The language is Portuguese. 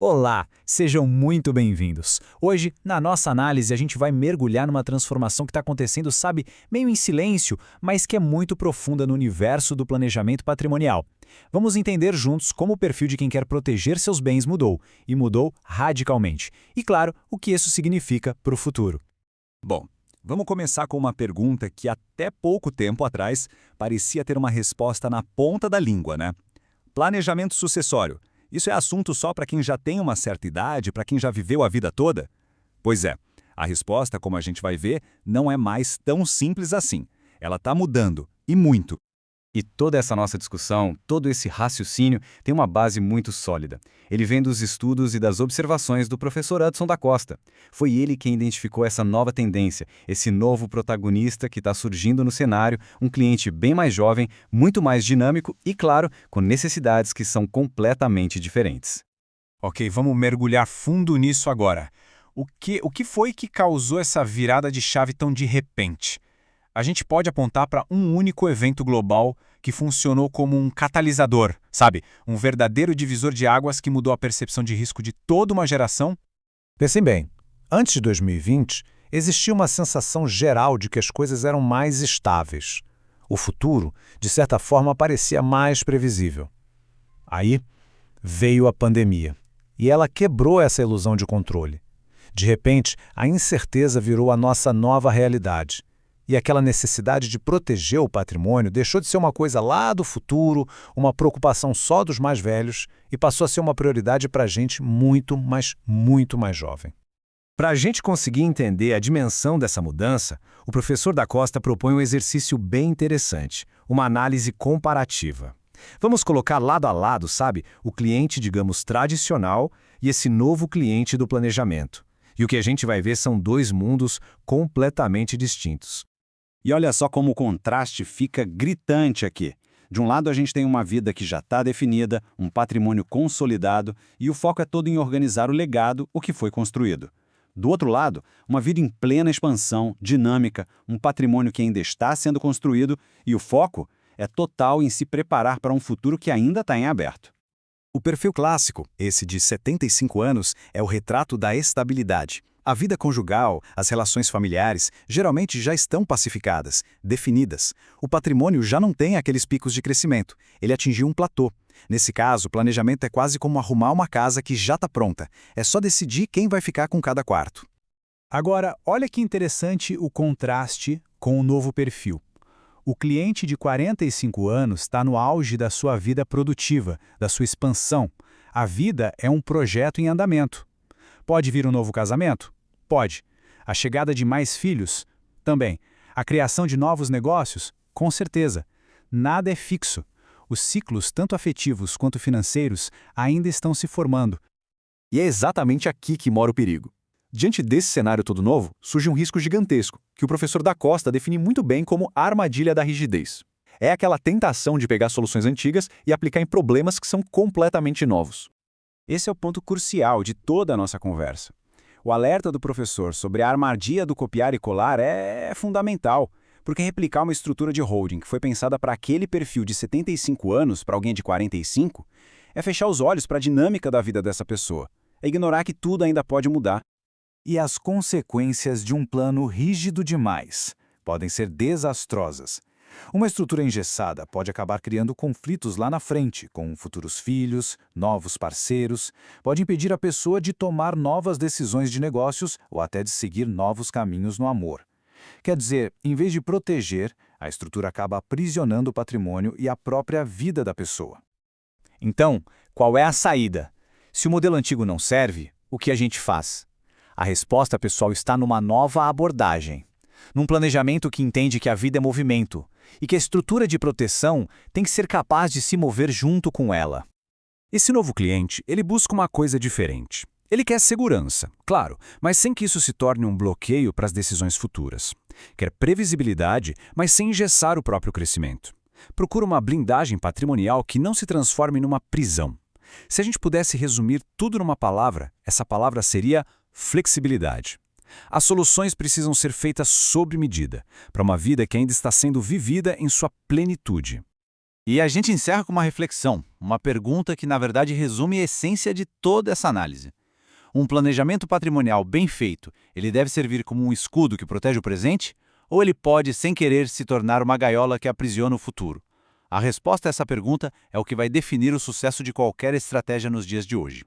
Olá, sejam muito bem-vindos. Hoje, na nossa análise, a gente vai mergulhar numa transformação que está acontecendo, sabe, meio em silêncio, mas que é muito profunda no universo do planejamento patrimonial. Vamos entender juntos como o perfil de quem quer proteger seus bens mudou, e mudou radicalmente. E, claro, o que isso significa para o futuro. Bom, vamos começar com uma pergunta que até pouco tempo atrás parecia ter uma resposta na ponta da língua, né? Planejamento sucessório. Isso é assunto só para quem já tem uma certa idade, para quem já viveu a vida toda? Pois é, a resposta, como a gente vai ver, não é mais tão simples assim. Ela está mudando, e muito. E toda essa nossa discussão, todo esse raciocínio tem uma base muito sólida. Ele vem dos estudos e das observações do professor Hudson da Costa. Foi ele quem identificou essa nova tendência, esse novo protagonista que está surgindo no cenário, um cliente bem mais jovem, muito mais dinâmico e, claro, com necessidades que são completamente diferentes. Ok, vamos mergulhar fundo nisso agora. O que foi que causou essa virada de chave tão de repente? A gente pode apontar para um único evento global que funcionou como um catalisador, sabe? Um verdadeiro divisor de águas que mudou a percepção de risco de toda uma geração? Pensem bem, antes de 2020, existia uma sensação geral de que as coisas eram mais estáveis. O futuro, de certa forma, parecia mais previsível. Aí veio a pandemia, e ela quebrou essa ilusão de controle. De repente, a incerteza virou a nossa nova realidade. E aquela necessidade de proteger o patrimônio deixou de ser uma coisa lá do futuro, uma preocupação só dos mais velhos, e passou a ser uma prioridade para a gente muito mais jovem. Para a gente conseguir entender a dimensão dessa mudança, o professor da Costa propõe um exercício bem interessante, uma análise comparativa. Vamos colocar lado a lado, sabe, o cliente, digamos, tradicional e esse novo cliente do planejamento. E o que a gente vai ver são dois mundos completamente distintos. E olha só como o contraste fica gritante aqui. De um lado, a gente tem uma vida que já está definida, um patrimônio consolidado, e o foco é todo em organizar o legado, o que foi construído. Do outro lado, uma vida em plena expansão, dinâmica, um patrimônio que ainda está sendo construído, e o foco é total em se preparar para um futuro que ainda está em aberto. O perfil clássico, esse de 75 anos, é o retrato da estabilidade. A vida conjugal, as relações familiares, geralmente já estão pacificadas, definidas. O patrimônio já não tem aqueles picos de crescimento. Ele atingiu um platô. Nesse caso, o planejamento é quase como arrumar uma casa que já está pronta. É só decidir quem vai ficar com cada quarto. Agora, olha que interessante o contraste com o novo perfil. O cliente de 45 anos está no auge da sua vida produtiva, da sua expansão. A vida é um projeto em andamento. Pode vir um novo casamento? Pode. A chegada de mais filhos? Também. A criação de novos negócios? Com certeza. Nada é fixo. Os ciclos, tanto afetivos quanto financeiros, ainda estão se formando. E é exatamente aqui que mora o perigo. Diante desse cenário todo novo, surge um risco gigantesco, que o professor da Costa define muito bem como a armadilha da rigidez. É aquela tentação de pegar soluções antigas e aplicar em problemas que são completamente novos. Esse é o ponto crucial de toda a nossa conversa. O alerta do professor sobre a armadilha do copiar e colar é fundamental, porque replicar uma estrutura de holding que foi pensada para aquele perfil de 75 anos para alguém de 45 é fechar os olhos para a dinâmica da vida dessa pessoa, é ignorar que tudo ainda pode mudar. E as consequências de um plano rígido demais podem ser desastrosas. Uma estrutura engessada pode acabar criando conflitos lá na frente, com futuros filhos, novos parceiros, pode impedir a pessoa de tomar novas decisões de negócios ou até de seguir novos caminhos no amor. Quer dizer, em vez de proteger, a estrutura acaba aprisionando o patrimônio e a própria vida da pessoa. Então, qual é a saída? Se o modelo antigo não serve, o que a gente faz? A resposta, pessoal, está numa nova abordagem. Num planejamento que entende que a vida é movimento e que a estrutura de proteção tem que ser capaz de se mover junto com ela. Esse novo cliente, ele busca uma coisa diferente. Ele quer segurança, claro, mas sem que isso se torne um bloqueio para as decisões futuras. Quer previsibilidade, mas sem engessar o próprio crescimento. Procura uma blindagem patrimonial que não se transforme numa prisão. Se a gente pudesse resumir tudo numa palavra, essa palavra seria flexibilidade. As soluções precisam ser feitas sob medida, para uma vida que ainda está sendo vivida em sua plenitude. E a gente encerra com uma reflexão, uma pergunta que, na verdade, resume a essência de toda essa análise. Um planejamento patrimonial bem feito, ele deve servir como um escudo que protege o presente? Ou ele pode, sem querer, se tornar uma gaiola que aprisiona o futuro? A resposta a essa pergunta é o que vai definir o sucesso de qualquer estratégia nos dias de hoje.